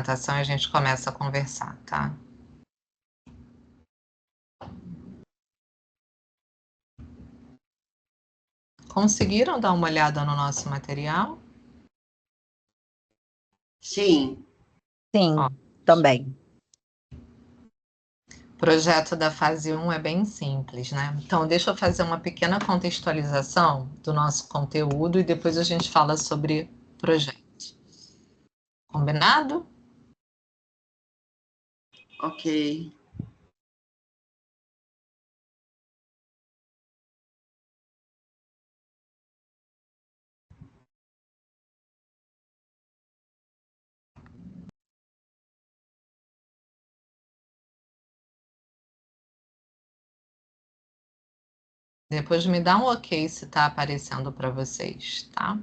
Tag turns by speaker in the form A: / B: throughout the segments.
A: apresentação e a gente começa a conversar, tá? Conseguiram dar uma olhada no nosso material?
B: Sim.
C: Sim, também.
A: O projeto da fase 1 é bem simples, né? Então, deixa eu fazer uma pequena contextualização do nosso conteúdo e depois a gente fala sobre o projeto. Combinado?
B: Ok.
A: Depois me dá um ok se está aparecendo para vocês, tá?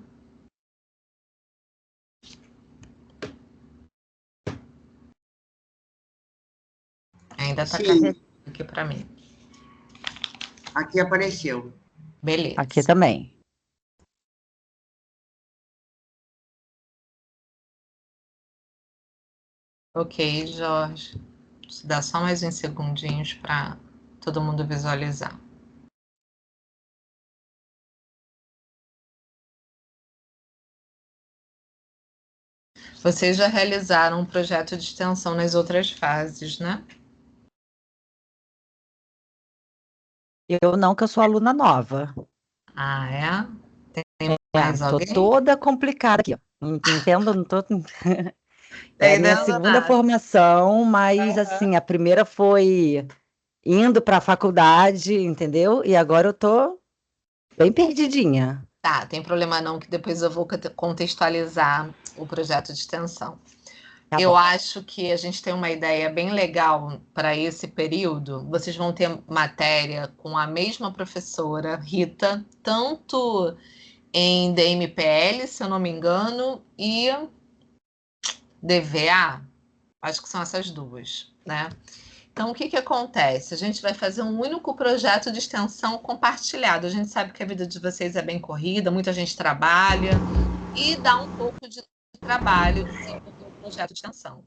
A: Ainda está carregando aqui para mim.
B: Aqui apareceu.
A: Beleza.
C: Aqui também.
A: Ok, Jorge. Dá só mais uns segundinhos para todo mundo visualizar. Vocês já realizaram um projeto de extensão nas outras fases, né?
C: Eu não, que eu sou aluna nova.
A: Ah, é? Tem mais
C: Tô
A: alguém?
C: toda complicada aqui, ó. Entendo, não tô... É a minha
A: Entendendo
C: segunda
A: nada.
C: formação, mas assim, a primeira foi indo para a faculdade, entendeu? E agora eu tô bem perdidinha.
A: Tá, tem problema não, que depois eu vou contextualizar o projeto de extensão.
C: Tá
A: Eu
C: bom.
A: acho que a gente tem uma ideia bem legal para esse período. Vocês vão ter matéria com a mesma professora, Rita, tanto em DMPL, se eu não me engano, e DVA. Acho que são essas duas, né? Então, o que acontece? A gente vai fazer um único projeto de extensão compartilhado. A gente sabe que a vida de vocês é bem corrida, muita gente trabalha, e dá um pouco de trabalho desenvolver um projeto de extensão.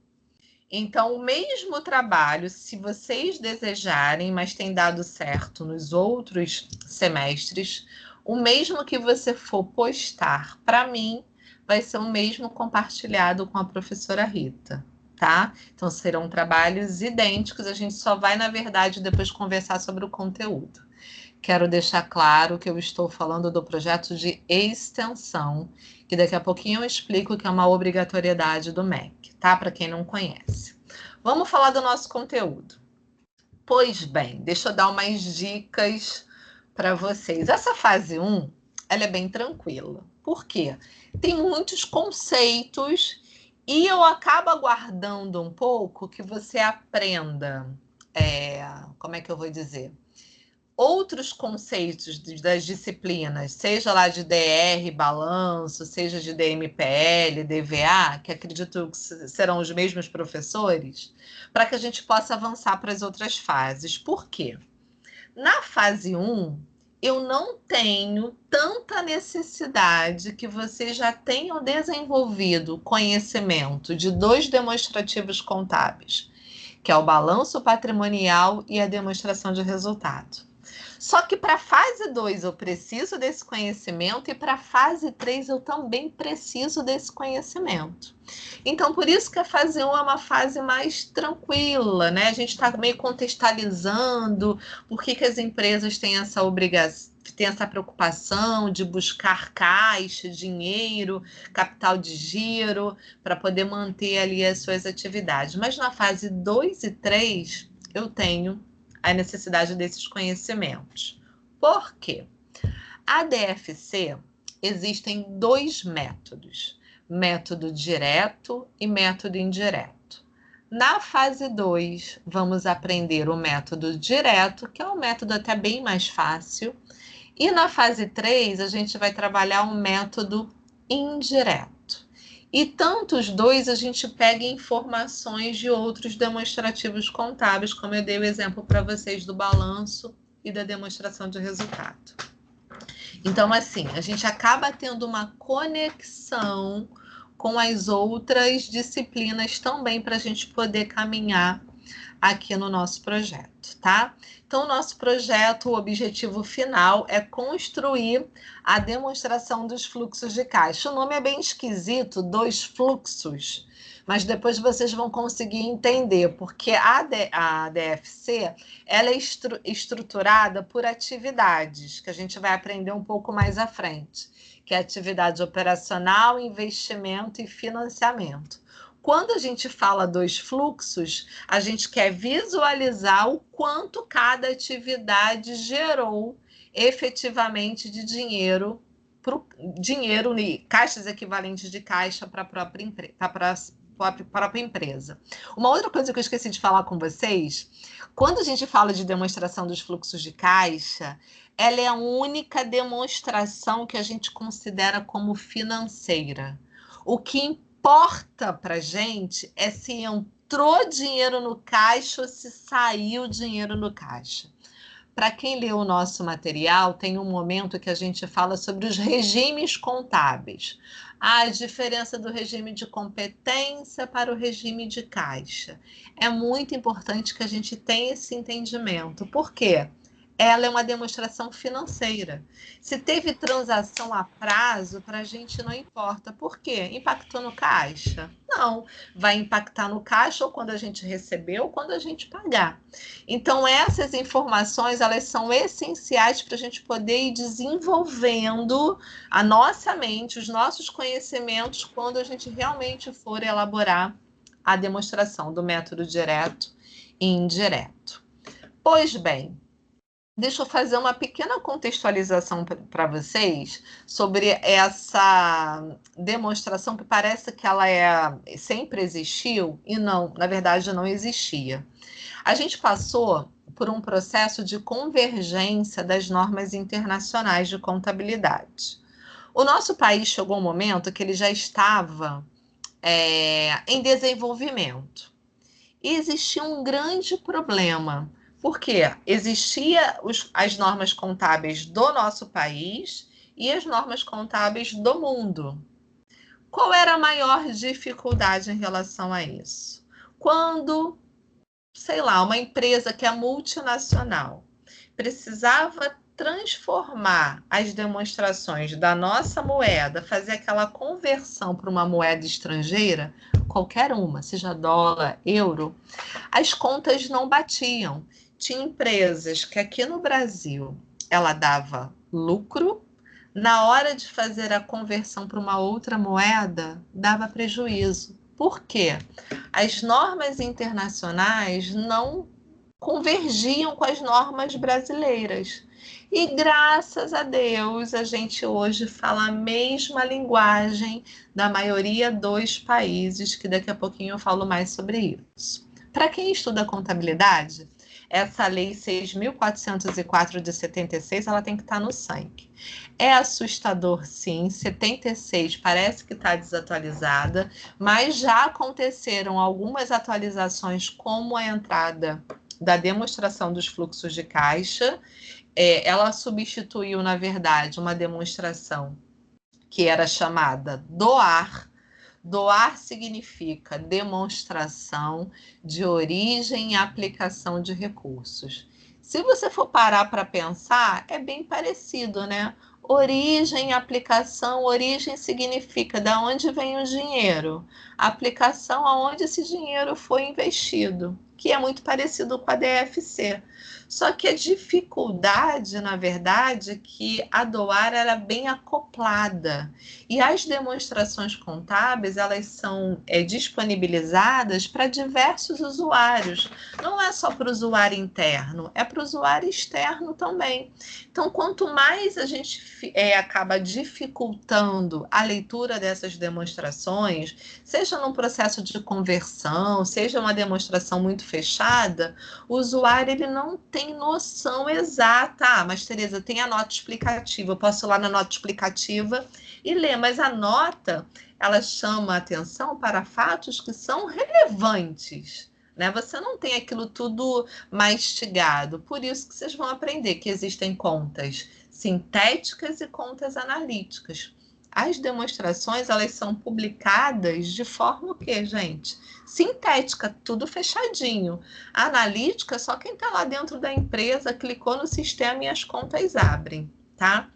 A: Então, o mesmo trabalho, se vocês desejarem, mas tem dado certo nos outros semestres, o mesmo que você for postar para mim, vai ser o mesmo compartilhado com a professora Rita, tá? Então, serão trabalhos idênticos, a gente só vai, na verdade, depois conversar sobre o conteúdo. Quero deixar claro que eu estou falando do projeto de extensão, que daqui a pouquinho eu explico que é uma obrigatoriedade do MEC, tá? Para quem não conhece. Vamos falar do nosso conteúdo. Pois bem, deixa eu dar umas dicas para vocês. Essa fase 1, ela é bem tranquila. Por quê? Tem muitos conceitos e eu acabo aguardando um pouco que você aprenda, como é que eu vou dizer? Outros conceitos das disciplinas, seja lá de DR, balanço, seja de DMPL, DVA, que acredito que serão os mesmos professores, para que a gente possa avançar para as outras fases. Por quê? Na fase 1, eu não tenho tanta necessidade que vocês já tenham desenvolvido conhecimento de 2 demonstrativos contábeis, que é o balanço patrimonial e a demonstração de resultado. Só que para a fase 2 eu preciso desse conhecimento e para a fase 3 eu também preciso desse conhecimento. Então, por isso que a fase 1 é uma fase mais tranquila, né? A gente está meio contextualizando por que as empresas têm essa obrigação, tem essa preocupação de buscar caixa, dinheiro, capital de giro, para poder manter ali as suas atividades. Mas na fase 2 e 3, eu tenho a necessidade desses conhecimentos. Por quê? A DFC existem 2 métodos, método direto e método indireto. Na fase 2, vamos aprender o método direto, que é um método até bem mais fácil, e na fase 3, a gente vai trabalhar um método indireto. E tanto os dois, a gente pega informações de outros demonstrativos contábeis, como eu dei o exemplo para vocês do balanço e da demonstração de resultado. Então, assim, a gente acaba tendo uma conexão com as outras disciplinas também para a gente poder caminhar aqui no nosso projeto, tá? Então, o nosso projeto, o objetivo final é construir a demonstração dos fluxos de caixa. O nome é bem esquisito, 2 fluxos, mas depois vocês vão conseguir entender, porque a DFC ela é estruturada por atividades, que a gente vai aprender um pouco mais à frente, que é atividade operacional, investimento e financiamento. Quando a gente fala 2 fluxos, a gente quer visualizar o quanto cada atividade gerou efetivamente de dinheiro, caixas equivalentes de caixa para a própria empresa. Uma outra coisa que eu esqueci de falar com vocês, quando a gente fala de demonstração dos fluxos de caixa, ela é a única demonstração que a gente considera como financeira. O que importa para a gente é se entrou dinheiro no caixa ou se saiu dinheiro no caixa. Para quem leu o nosso material, tem um momento que a gente fala sobre os regimes contábeis. A diferença do regime de competência para o regime de caixa. É muito importante que a gente tenha esse entendimento. Por quê? Ela é uma demonstração financeira. Se teve transação a prazo, para a gente não importa. Por quê? Impactou no caixa? Não. Vai impactar no caixa ou quando a gente receber ou quando a gente pagar. Então, essas informações, elas são essenciais para a gente poder ir desenvolvendo a nossa mente, os nossos conhecimentos, quando a gente realmente for elaborar a demonstração do método direto e indireto. Pois bem, deixa eu fazer uma pequena contextualização para vocês sobre essa demonstração que parece que ela sempre existiu e não, na verdade, não existia. A gente passou por um processo de convergência das normas internacionais de contabilidade. O nosso país chegou um momento que ele já estava em desenvolvimento. E existia um grande problema. Porque existiam as normas contábeis do nosso país e as normas contábeis do mundo. Qual era a maior dificuldade em relação a isso? Quando, sei lá, uma empresa que é multinacional precisava transformar as demonstrações da nossa moeda, fazer aquela conversão para uma moeda estrangeira, qualquer uma, seja dólar, euro, as contas não batiam. Tinha empresas que aqui no Brasil ela dava lucro, na hora de fazer a conversão para uma outra moeda, dava prejuízo. Por quê? As normas internacionais não convergiam com as normas brasileiras. E graças a Deus, a gente hoje fala a mesma linguagem da maioria dos países, que daqui a pouquinho eu falo mais sobre isso. Para quem estuda contabilidade, essa lei 6.404 de 76, ela tem que estar no sangue. É assustador, sim, 76 parece que está desatualizada, mas já aconteceram algumas atualizações, como a entrada da demonstração dos fluxos de caixa. Ela substituiu, na verdade, uma demonstração que era chamada DOAR. DOAR significa demonstração de origem e aplicação de recursos. Se você for parar para pensar, é bem parecido, né? Origem e aplicação. Origem significa de onde vem o dinheiro. Aplicação, aonde esse dinheiro foi investido, que é muito parecido com a DFC. Só que a dificuldade, na verdade, é que a DOAR era bem acoplada. E as demonstrações contábeis, elas são disponibilizadas para diversos usuários. Não é só para o usuário interno, é para o usuário externo também. Então, quanto mais a gente acaba dificultando a leitura dessas demonstrações, seja num processo de conversão, seja uma demonstração muito fechada, o usuário ele não tem noção exata. Ah, mas Tereza, tem a nota explicativa, eu posso ir lá na nota explicativa e ler, mas a nota, ela chama a atenção para fatos que são relevantes, né? Você não tem aquilo tudo mastigado, por isso que vocês vão aprender que existem contas sintéticas e contas analíticas. As demonstrações, elas são publicadas de forma o quê, gente? Sintética, tudo fechadinho. A analítica, só quem está lá dentro da empresa clicou no sistema e as contas abrem, tá?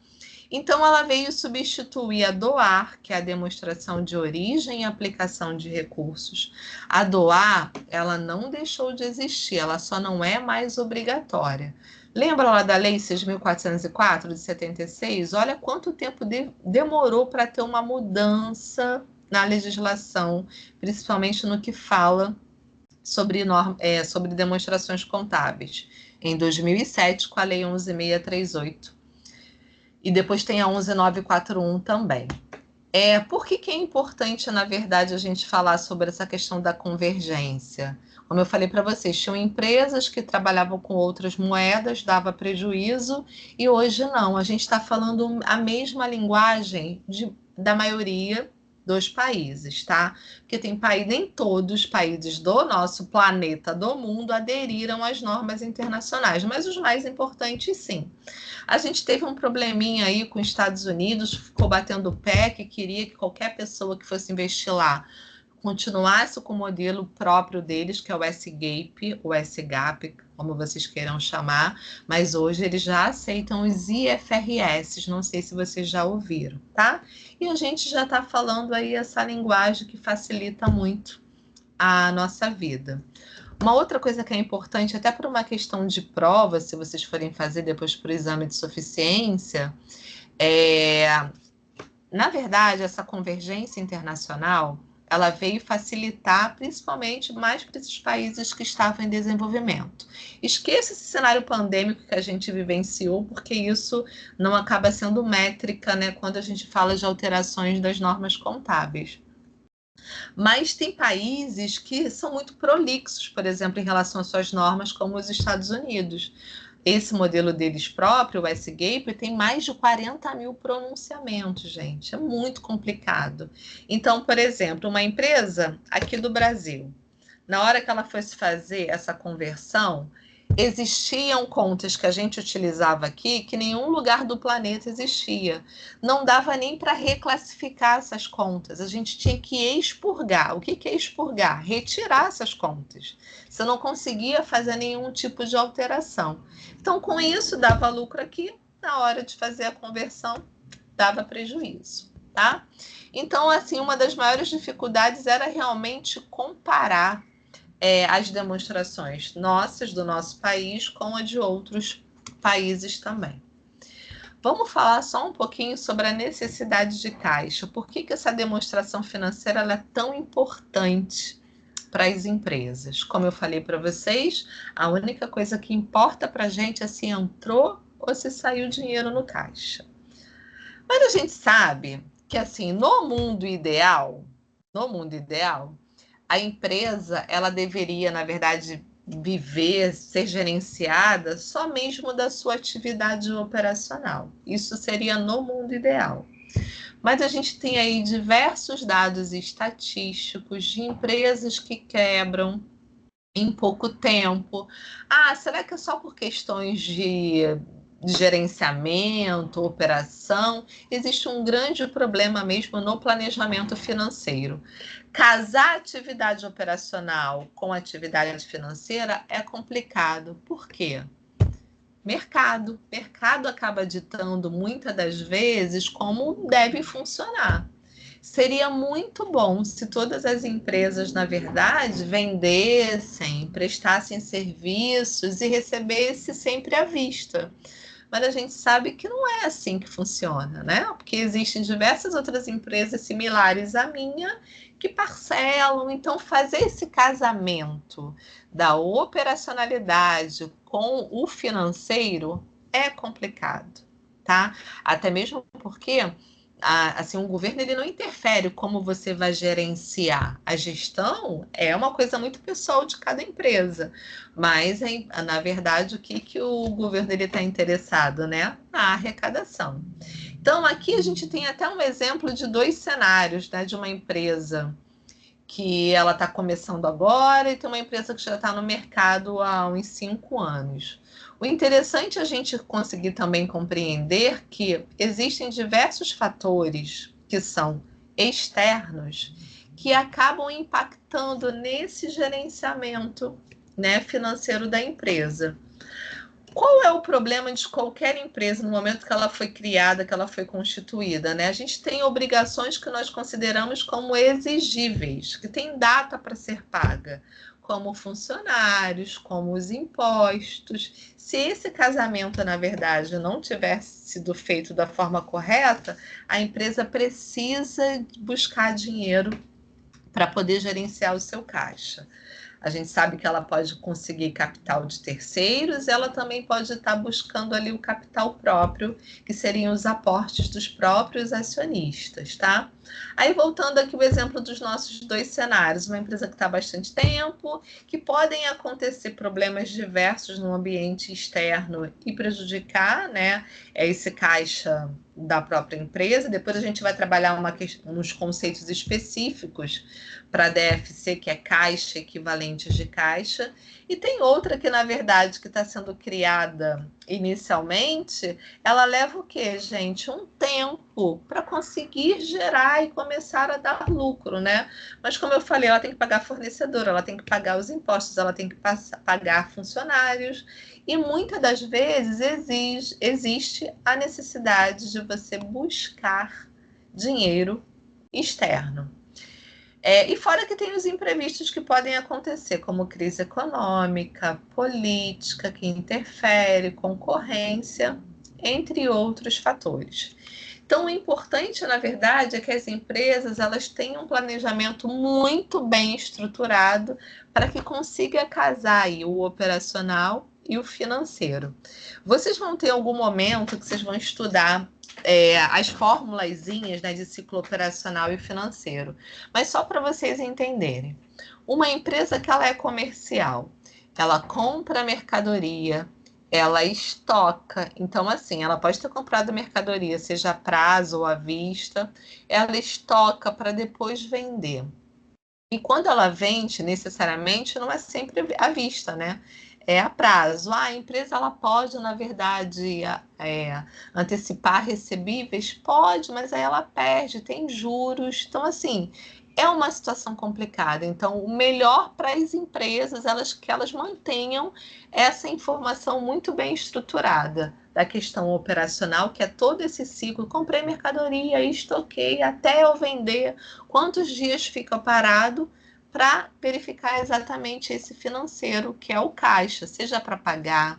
A: Então, ela veio substituir a DOAR, que é a demonstração de origem e aplicação de recursos. A DOAR, ela não deixou de existir, ela só não é mais obrigatória. Lembra lá da Lei 6.404, de 76? Olha quanto tempo demorou para ter uma mudança na legislação, principalmente no que fala sobre demonstrações contábeis. Em 2007, com a Lei 11.638. E depois tem a 11.941 também. Por que é importante, na verdade, a gente falar sobre essa questão da convergência? Como eu falei para vocês, tinham empresas que trabalhavam com outras moedas, dava prejuízo, e hoje não. A gente está falando a mesma linguagem da maioria dos países, tá? Porque nem todos os países do nosso planeta, do mundo, aderiram às normas internacionais, mas os mais importantes, sim. A gente teve um probleminha aí com os Estados Unidos, ficou batendo o pé, que queria que qualquer pessoa que fosse investir lá continuasse com o modelo próprio deles, que é o S-GAAP, o S-GAAP, como vocês queiram chamar, mas hoje eles já aceitam os IFRS, não sei se vocês já ouviram, tá? E a gente já está falando aí essa linguagem que facilita muito a nossa vida. Uma outra coisa que é importante, até por uma questão de prova, se vocês forem fazer depois para o exame de suficiência, na verdade, essa convergência internacional, ela veio facilitar principalmente mais para esses países que estavam em desenvolvimento. Esqueça esse cenário pandêmico que a gente vivenciou, porque isso não acaba sendo métrica, né, quando a gente fala de alterações das normas contábeis. Mas tem países que são muito prolixos, por exemplo, em relação às suas normas, como os Estados Unidos. Esse modelo deles próprio, o S-GAAP, tem mais de 40 mil pronunciamentos, gente. É muito complicado. Então, por exemplo, uma empresa aqui do Brasil, na hora que ela fosse fazer essa conversão, existiam contas que a gente utilizava aqui que em nenhum lugar do planeta existia. Não dava nem para reclassificar essas contas. A gente tinha que expurgar. O que é expurgar? Retirar essas contas. Você não conseguia fazer nenhum tipo de alteração. Então, com isso, dava lucro aqui. Na hora de fazer a conversão, dava prejuízo, tá? Então, assim, uma das maiores dificuldades era realmente comparar as demonstrações nossas, do nosso país, com a de outros países também. Vamos falar só um pouquinho sobre a necessidade de caixa. Por que essa demonstração financeira ela é tão importante para as empresas? Como eu falei para vocês, a única coisa que importa para a gente é se entrou ou se saiu dinheiro no caixa. Mas a gente sabe que, assim, no mundo ideal, a empresa, ela deveria, na verdade, viver, ser gerenciada só mesmo da sua atividade operacional. Isso seria no mundo ideal. Mas a gente tem aí diversos dados estatísticos de empresas que quebram em pouco tempo. Será que é só por questões de gerenciamento, operação? Existe um grande problema mesmo no planejamento financeiro. Casar atividade operacional com atividade financeira é complicado. Por quê? Mercado. Mercado acaba ditando muitas das vezes como deve funcionar. Seria muito bom se todas as empresas, na verdade, vendessem, prestassem serviços e recebessem sempre à vista. Mas a gente sabe que não é assim que funciona, né? Porque existem diversas outras empresas similares à minha que parcelam. Então, fazer esse casamento da operacionalidade com o financeiro é complicado, tá? Até mesmo porque assim, o governo ele não interfere como você vai gerenciar. A gestão é uma coisa muito pessoal de cada empresa, mas na verdade o que o governo está interessado, né? Na arrecadação. Então aqui a gente tem até um exemplo de 2 cenários, né? De uma empresa que ela está começando agora e tem uma empresa que já está no mercado há uns 5 anos. O interessante é a gente conseguir também compreender que existem diversos fatores que são externos, que acabam impactando nesse gerenciamento, né, financeiro da empresa. Qual é o problema de qualquer empresa no momento que ela foi criada, que ela foi constituída, né? A gente tem obrigações que nós consideramos como exigíveis, que tem data para ser paga, como funcionários, como os impostos. Se esse casamento, na verdade, não tivesse sido feito da forma correta, a empresa precisa buscar dinheiro para poder gerenciar o seu caixa. A gente sabe que ela pode conseguir capital de terceiros, ela também pode estar buscando ali o capital próprio, que seriam os aportes dos próprios acionistas, tá? Aí, voltando aqui o exemplo dos nossos dois cenários, uma empresa que está há bastante tempo, que podem acontecer problemas diversos no ambiente externo e prejudicar, né, esse caixa da própria empresa. Depois a gente vai trabalhar uns conceitos específicos para a DFC, que é caixa, equivalentes de caixa, e tem outra que, na verdade, que está sendo criada inicialmente, ela leva o quê, gente? Um tempo para conseguir gerar e começar a dar lucro, né? Mas, como eu falei, ela tem que pagar fornecedor, ela tem que pagar os impostos, ela tem que pagar funcionários, e muitas das vezes existe a necessidade de você buscar dinheiro externo. E fora que tem os imprevistos que podem acontecer, como crise econômica, política, que interfere, concorrência, entre outros fatores. Então, o importante, na verdade, é que as empresas elas tenham um planejamento muito bem estruturado para que consiga casar aí o operacional e o financeiro. Vocês vão ter algum momento que vocês vão estudar as formulazinhas, né, de ciclo operacional e financeiro. Mas só para vocês entenderem. Uma empresa que ela é comercial, ela compra mercadoria, ela estoca. Então, assim, ela pode ter comprado mercadoria, seja a prazo ou à vista, ela estoca para depois vender. E quando ela vende, necessariamente, não é sempre à vista, né? É a prazo. A empresa ela pode, na verdade, antecipar recebíveis? Pode, mas aí ela perde, tem juros. Então, assim, é uma situação complicada. Então, o melhor para as empresas que elas mantenham essa informação muito bem estruturada da questão operacional, que é todo esse ciclo. Comprei mercadoria, estoquei até eu vender, quantos dias fica parado, para verificar exatamente esse financeiro, que é o caixa, seja para pagar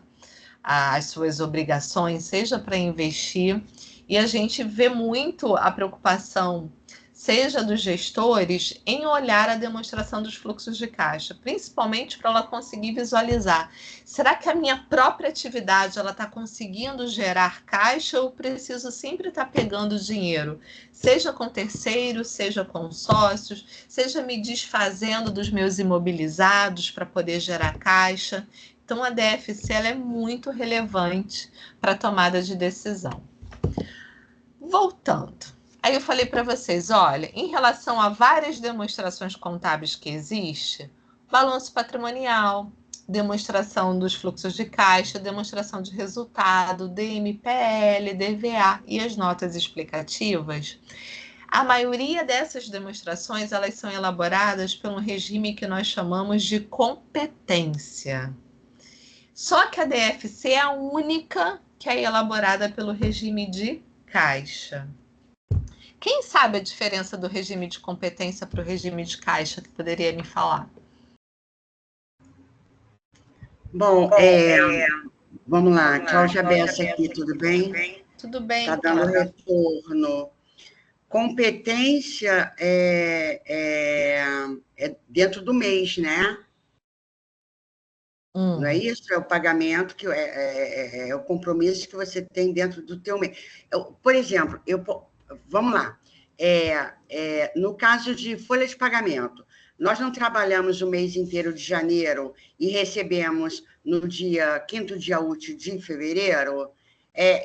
A: as suas obrigações, seja para investir. E a gente vê muito a preocupação, seja dos gestores, em olhar a demonstração dos fluxos de caixa, principalmente para ela conseguir visualizar. Será que a minha própria atividade ela está conseguindo gerar caixa ou preciso sempre estar pegando dinheiro? Seja com terceiros, seja com sócios, seja me desfazendo dos meus imobilizados para poder gerar caixa. Então, a DFC ela é muito relevante para a tomada de decisão. Voltando. Aí eu falei para vocês, olha, em relação a várias demonstrações contábeis que existe, balanço patrimonial, demonstração dos fluxos de caixa, demonstração de resultado, DMPL, DVA e as notas explicativas, a maioria dessas demonstrações elas são elaboradas pelo regime que nós chamamos de competência. Só que a DFC é a única que é elaborada pelo regime de caixa. Quem sabe a diferença do regime de competência para o regime de caixa, que poderia me falar?
B: Bom, vamos lá, Cláudia Bessa aqui, tudo bem?
A: Tudo bem,
B: está dando retorno. Competência é dentro do mês, né? Não é isso? É o pagamento, que é o compromisso que você tem dentro do teu mês. Por exemplo, vamos lá. No caso de folha de pagamento, nós não trabalhamos o mês inteiro de janeiro e recebemos no quinto dia útil de fevereiro.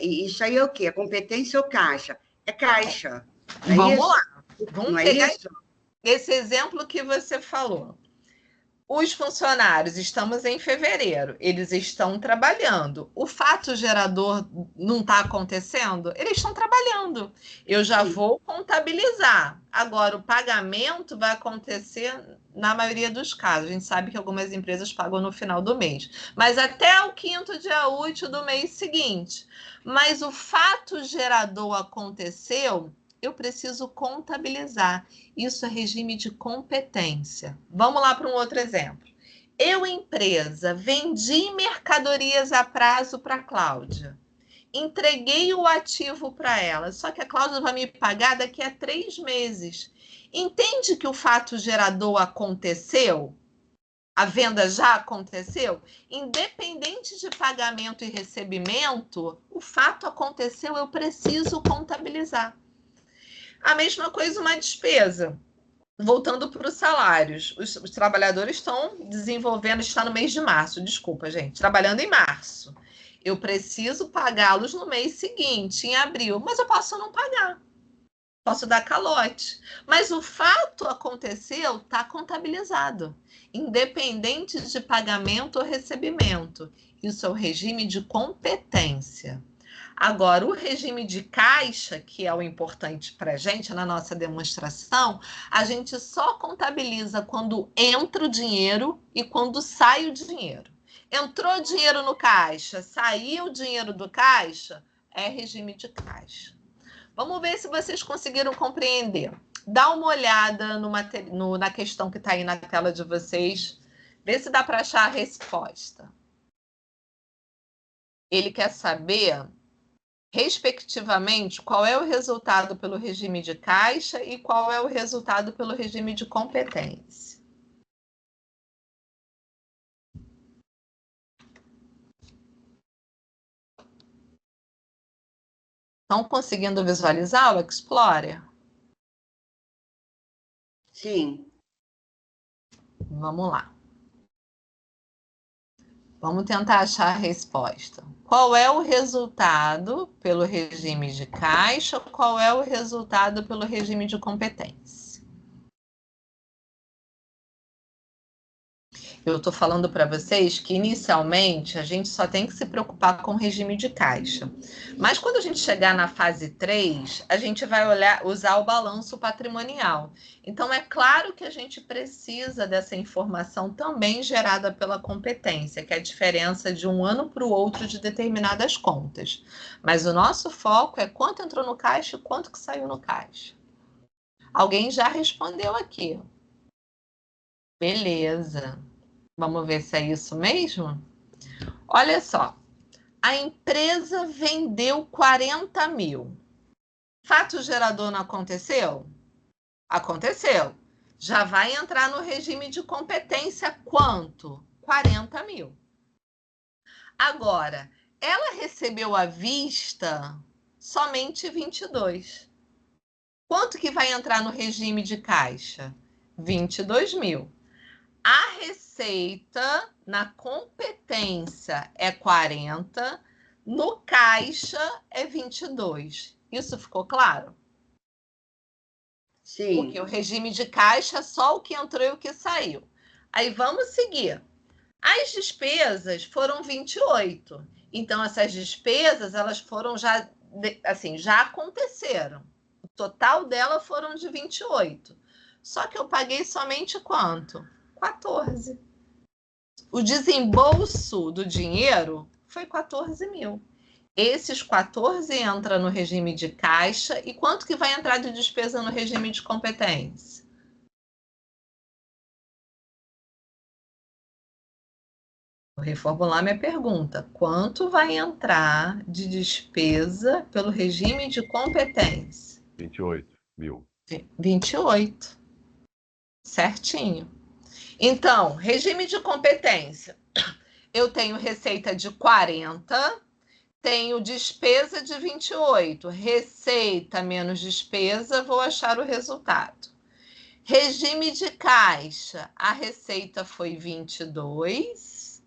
B: Isso aí é o quê? É competência ou caixa? É caixa.
A: Vamos lá. Vamos pegar esse exemplo que você falou. Os funcionários, estamos em fevereiro, eles estão trabalhando. O fato gerador não está acontecendo? Eles estão trabalhando. Eu já vou contabilizar. Agora, o pagamento vai acontecer na maioria dos casos. A gente sabe que algumas empresas pagam no final do mês, mas até o 5º dia útil do mês seguinte. Mas o fato gerador aconteceu, eu preciso contabilizar. Isso é regime de competência. Vamos lá para um outro exemplo. Eu, empresa, vendi mercadorias a prazo para a Cláudia. Entreguei o ativo para ela, só que a Cláudia vai me pagar daqui a 3 meses. Entende que o fato gerador aconteceu? A venda já aconteceu? Independente de pagamento e recebimento, o fato aconteceu, eu preciso contabilizar. A mesma coisa uma despesa. Voltando para os salários, os trabalhadores estão desenvolvendo, está no mês de março, desculpa, gente, trabalhando em março. Eu preciso pagá-los no mês seguinte, em abril, mas eu posso não pagar, posso dar calote. Mas o fato aconteceu, está contabilizado, independente de pagamento ou recebimento. Isso é o regime de competência. Agora, o regime de caixa, que é o importante para a gente na nossa demonstração, a gente só contabiliza quando entra o dinheiro e quando sai o dinheiro. Entrou dinheiro no caixa, saiu o dinheiro do caixa, é regime de caixa. Vamos ver se vocês conseguiram compreender. Dá uma olhada na questão que está aí na tela de vocês, vê se dá para achar a resposta. Ele quer saber, respectivamente, qual é o resultado pelo regime de caixa e qual é o resultado pelo regime de competência. Estão conseguindo visualizar o Explorer?
B: Sim.
A: Vamos lá. Vamos tentar achar a resposta. Qual é o resultado pelo regime de caixa? Qual é o resultado pelo regime de competência? Eu estou falando para vocês que, inicialmente, a gente só tem que se preocupar com o regime de caixa. Mas, quando a gente chegar na fase 3, a gente vai usar o balanço patrimonial. Então, é claro que a gente precisa dessa informação também gerada pela competência, que é a diferença de um ano para o outro de determinadas contas. Mas o nosso foco é quanto entrou no caixa e quanto que saiu no caixa. Alguém já respondeu aqui. Beleza. Vamos ver se é isso mesmo? Olha só, a empresa vendeu 40 mil. Fato gerador não aconteceu? Aconteceu. Já vai entrar no regime de competência quanto? 40 mil. Agora, ela recebeu à vista somente 22. Quanto que vai entrar no regime de caixa? 22 mil. A receita na competência é 40, no caixa é 22. Isso ficou claro?
B: Sim.
A: Porque o regime de caixa é só o que entrou e o que saiu. Aí vamos seguir. As despesas foram 28. Então, essas despesas, elas foram já aconteceram. O total dela foram de 28. Só que eu paguei somente quanto? 14. O desembolso do dinheiro foi 14 mil. Esses 14 entra no regime de caixa. E quanto que vai entrar de despesa no regime de competência? Vou reformular minha pergunta. Quanto vai entrar de despesa pelo regime de competência?
D: 28 mil.
A: 28. Certinho. Então, regime de competência. Eu tenho receita de 40, tenho despesa de 28. Receita menos despesa, vou achar o resultado. Regime de caixa, a receita foi 22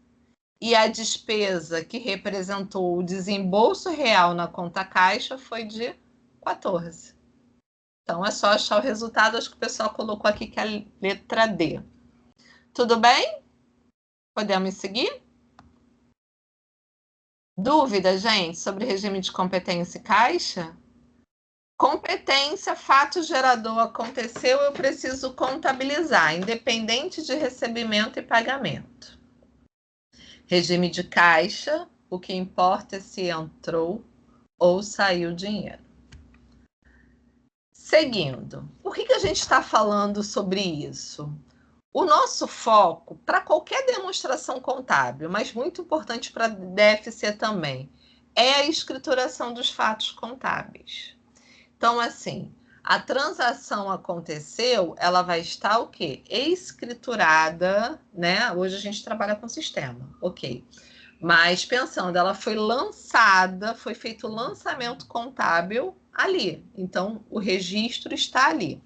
A: e a despesa que representou o desembolso real na conta caixa foi de 14. Então, é só achar o resultado. Acho que o pessoal colocou aqui que é a letra D. Tudo bem? Podemos seguir? Dúvida, gente, sobre regime de competência e caixa? Competência, fato gerador aconteceu, eu preciso contabilizar, independente de recebimento e pagamento. Regime de caixa, o que importa é se entrou ou saiu dinheiro. Seguindo, por que a gente está falando sobre isso? O nosso foco, para qualquer demonstração contábil, mas muito importante para a DFC também, é a escrituração dos fatos contábeis. Então, assim, a transação aconteceu, ela vai estar o quê? Escriturada, né? Hoje a gente trabalha com sistema, ok. Mas pensando, ela foi lançada, foi feito o lançamento contábil ali. Então, o registro está ali.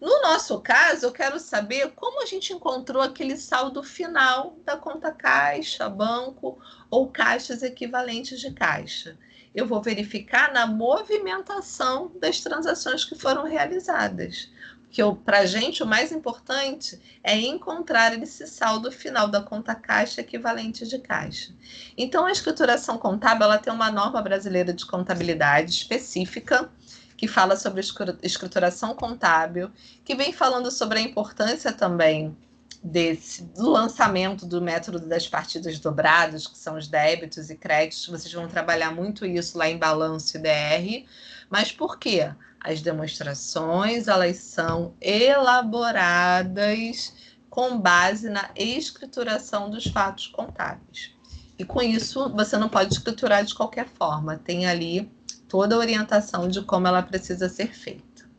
A: No nosso caso, eu quero saber como a gente encontrou aquele saldo final da conta caixa, banco ou caixas equivalentes de caixa. Eu vou verificar na movimentação das transações que foram realizadas. Porque para a gente o mais importante é encontrar esse saldo final da conta caixa equivalente de caixa. Então, a escrituração contábil ela tem uma norma brasileira de contabilidade específica que fala sobre escrituração contábil, que vem falando sobre a importância também do lançamento do método das partidas dobradas, que são os débitos e créditos. Vocês vão trabalhar muito isso lá em Balanço e DR. Mas por quê? As demonstrações, elas são elaboradas com base na escrituração dos fatos contábeis. E com isso, você não pode escriturar de qualquer forma. Tem ali toda a orientação de como ela precisa ser feita.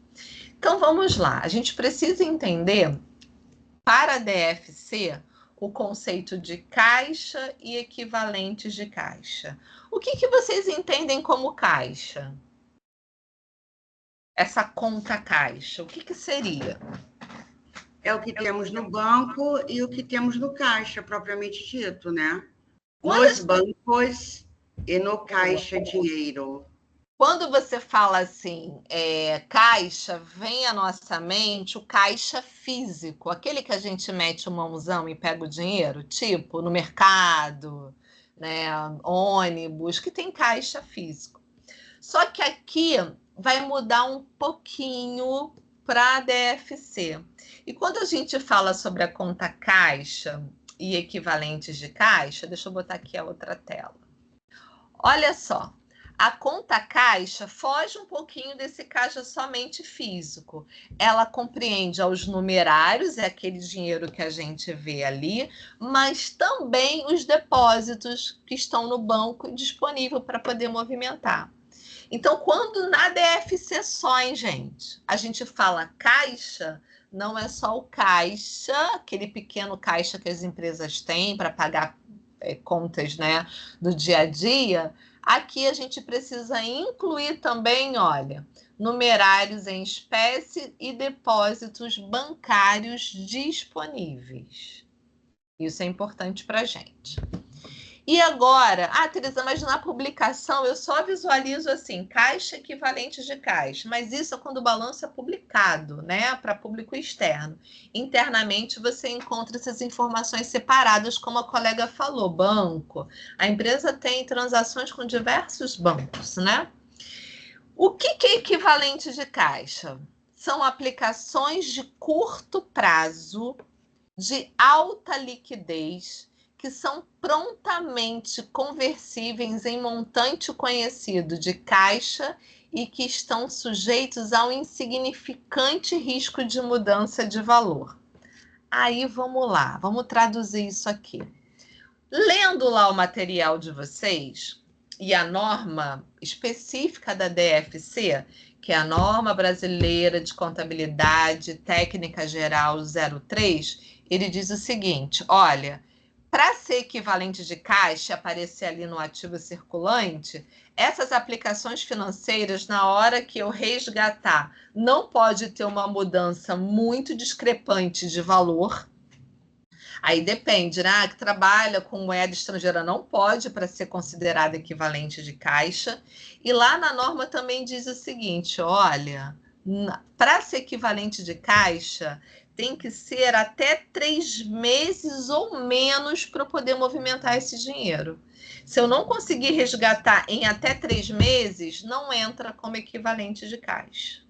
A: Então, vamos lá. A gente precisa entender, para a DFC, o conceito de caixa e equivalentes de caixa. O que vocês entendem como caixa? Essa conta caixa, o que seria?
B: É o que temos no banco e o que temos no caixa, propriamente dito, né? Nos bancos e no caixa dinheiro.
A: Quando você fala assim, caixa, vem à nossa mente o caixa físico, aquele que a gente mete o mãozão e pega o dinheiro, tipo no mercado, né, ônibus, que tem caixa físico. Só que aqui vai mudar um pouquinho para a DFC. E quando a gente fala sobre a conta caixa e equivalentes de caixa, deixa eu botar aqui a outra tela. Olha só. A conta caixa foge um pouquinho desse caixa somente físico. Ela compreende aos numerários, é aquele dinheiro que a gente vê ali, mas também os depósitos que estão no banco disponível para poder movimentar. Então, quando na DFC só, hein, gente? A gente fala caixa, não é só o caixa, aquele pequeno caixa que as empresas têm para pagar contas, né, do dia a dia. Aqui a gente precisa incluir também, olha, numerários em espécie e depósitos bancários disponíveis. Isso é importante para a gente. E agora, Teresa, mas na publicação eu só visualizo assim, caixa equivalente de caixa, mas isso é quando o balanço é publicado, né, para público externo. Internamente você encontra essas informações separadas, como a colega falou, banco. A empresa tem transações com diversos bancos, né? O que é equivalente de caixa? São aplicações de curto prazo, de alta liquidez, que são prontamente conversíveis em montante conhecido de caixa e que estão sujeitos ao insignificante risco de mudança de valor. Aí vamos lá, vamos traduzir isso aqui. Lendo lá o material de vocês e a norma específica da DFC, que é a Norma Brasileira de Contabilidade Técnica Geral 03, ele diz o seguinte, olha, para ser equivalente de caixa, aparecer ali no ativo circulante, essas aplicações financeiras, na hora que eu resgatar, não pode ter uma mudança muito discrepante de valor. Aí depende, né? Que trabalha com moeda estrangeira não pode para ser considerado equivalente de caixa. E lá na norma também diz o seguinte, olha, para ser equivalente de caixa, tem que ser até 3 meses ou menos para eu poder movimentar esse dinheiro. Se eu não conseguir resgatar em até 3 meses, não entra como equivalente de caixa.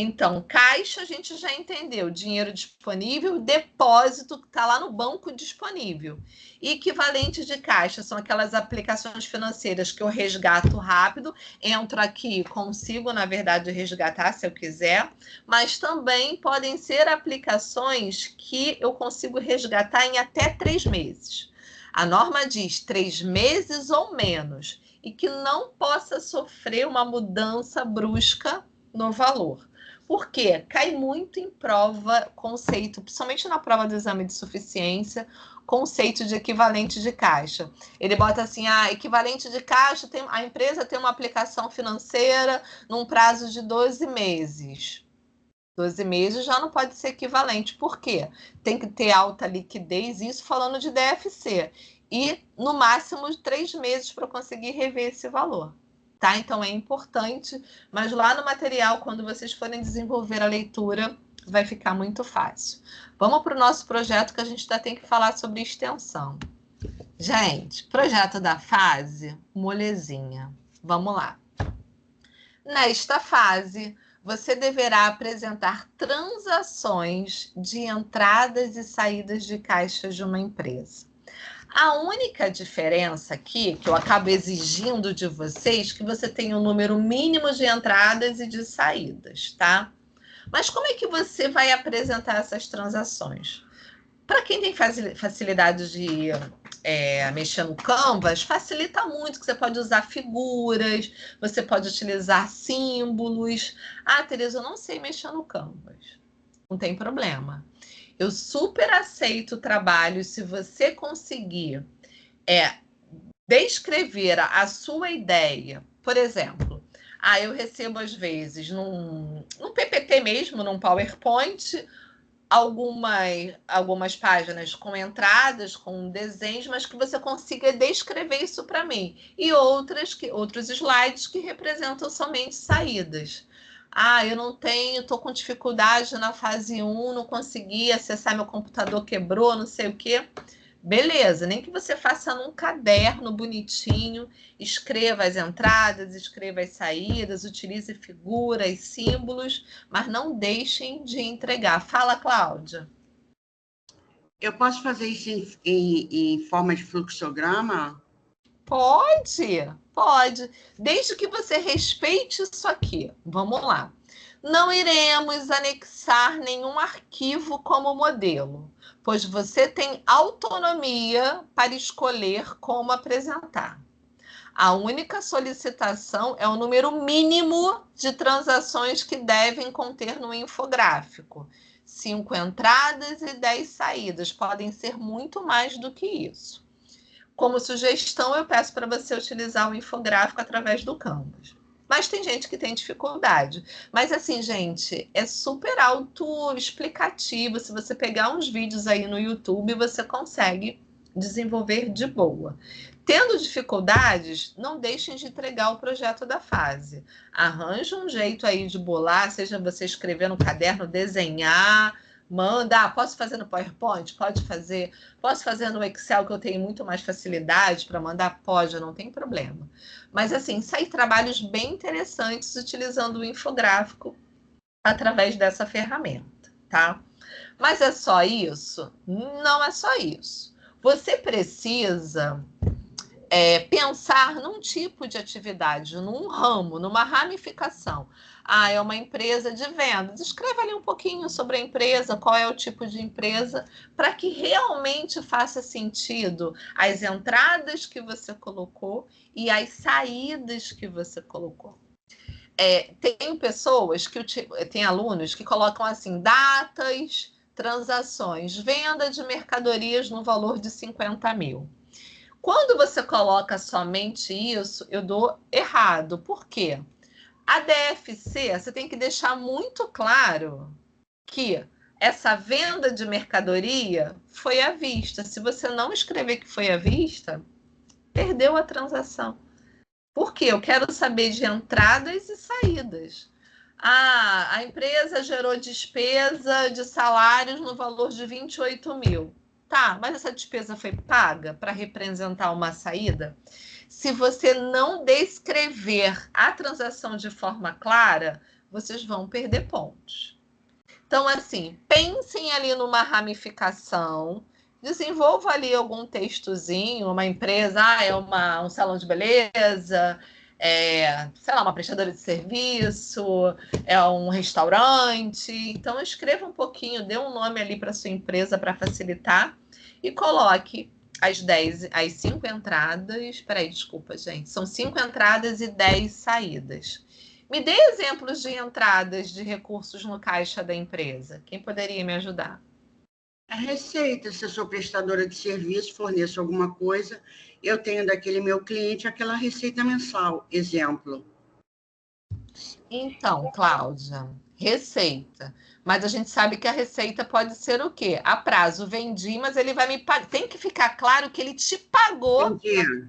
A: Então, caixa a gente já entendeu, dinheiro disponível, depósito que está lá no banco disponível. E equivalente de caixa são aquelas aplicações financeiras que eu resgato rápido, entro aqui, consigo, na verdade, resgatar se eu quiser, mas também podem ser aplicações que eu consigo resgatar em até 3 meses. A norma diz 3 meses ou menos, e que não possa sofrer uma mudança brusca no valor. Por quê? Cai muito em prova conceito, principalmente na prova do exame de suficiência, conceito de equivalente de caixa. Ele bota assim, equivalente de caixa, a empresa tem uma aplicação financeira num prazo de 12 meses. 12 meses já não pode ser equivalente. Por quê? Tem que ter alta liquidez, isso falando de DFC. E, no máximo, 3 meses para conseguir rever esse valor. Tá? Então, é importante, mas lá no material, quando vocês forem desenvolver a leitura, vai ficar muito fácil. Vamos para o nosso projeto, que a gente ainda tem que falar sobre extensão. Gente, projeto da fase, molezinha. Vamos lá. Nesta fase, você deverá apresentar transações de entradas e saídas de caixas de uma empresa. A única diferença aqui, que eu acabo exigindo de vocês, que você tenha um número mínimo de entradas e de saídas, tá? Mas como é que você vai apresentar essas transações? Para quem tem facilidade de mexer no Canvas, facilita muito, que você pode usar figuras, você pode utilizar símbolos. Tereza, eu não sei mexer no Canvas. Não tem problema. Eu super aceito trabalho se você conseguir descrever a sua ideia. Por exemplo, eu recebo às vezes num PPT mesmo, num PowerPoint, algumas páginas com entradas, com desenhos, mas que você consiga descrever isso para mim. E outros slides que representam somente saídas. Eu não tenho, estou com dificuldade na fase 1, não consegui acessar, meu computador quebrou, não sei o quê. Beleza, nem que você faça num caderno bonitinho, escreva as entradas, escreva as saídas, utilize figuras, símbolos, mas não deixem de entregar. Fala, Cláudia.
B: Eu posso fazer isso em forma de fluxograma?
A: Pode. Desde que você respeite isso aqui. Vamos lá. Não iremos anexar nenhum arquivo como modelo, pois você tem autonomia para escolher como apresentar. A única solicitação é o número mínimo de transações que devem conter no infográfico. 5 entradas e 10 saídas. Podem ser muito mais do que isso. Como sugestão, eu peço para você utilizar o infográfico através do Canvas. Mas tem gente que tem dificuldade. Mas assim, gente, é super autoexplicativo. Se você pegar uns vídeos aí no YouTube, você consegue desenvolver de boa. Tendo dificuldades, não deixem de entregar o projeto da fase. Arranje um jeito aí de bolar, seja você escrever no caderno, desenhar, manda. Posso fazer no PowerPoint? Pode fazer. Posso fazer no Excel, que eu tenho muito mais facilidade para mandar? Pode, não tem problema. Mas, assim, saem trabalhos bem interessantes utilizando o infográfico através dessa ferramenta, tá? Mas é só isso? Não é só isso. Você precisa pensar num tipo de atividade, num ramo, numa ramificação. É uma empresa de vendas. Escreva ali um pouquinho sobre a empresa, qual é o tipo de empresa, para que realmente faça sentido as entradas que você colocou e as saídas que você colocou. Tem alunos que colocam assim, datas, transações, venda de mercadorias no valor de 50 mil. Quando você coloca somente isso, eu dou errado. Por quê? A DFC, você tem que deixar muito claro que essa venda de mercadoria foi à vista. Se você não escrever que foi à vista, perdeu a transação. Por quê? Eu quero saber de entradas e saídas. A empresa gerou despesa de salários no valor de 28 mil. Tá, mas essa despesa foi paga para representar uma saída? Se você não descrever a transação de forma clara, vocês vão perder pontos. Então, assim, pensem ali numa ramificação, desenvolva ali algum textozinho, uma empresa, é um salão de beleza, sei lá, uma prestadora de serviço, é um restaurante. Então, escreva um pouquinho, dê um nome ali para sua empresa para facilitar e coloque as 5 entradas. Peraí, desculpa, gente. São 5 entradas e 10 saídas. Me dê exemplos de entradas de recursos no caixa da empresa. Quem poderia me ajudar?
B: A receita, se eu sou prestadora de serviço, forneço alguma coisa, eu tenho daquele meu cliente aquela receita mensal, exemplo.
A: Então, Cláudia, receita. Mas a gente sabe que a receita pode ser o quê? A prazo, vendi, mas ele vai me pagar. Tem que ficar claro que ele te pagou
B: Entendi.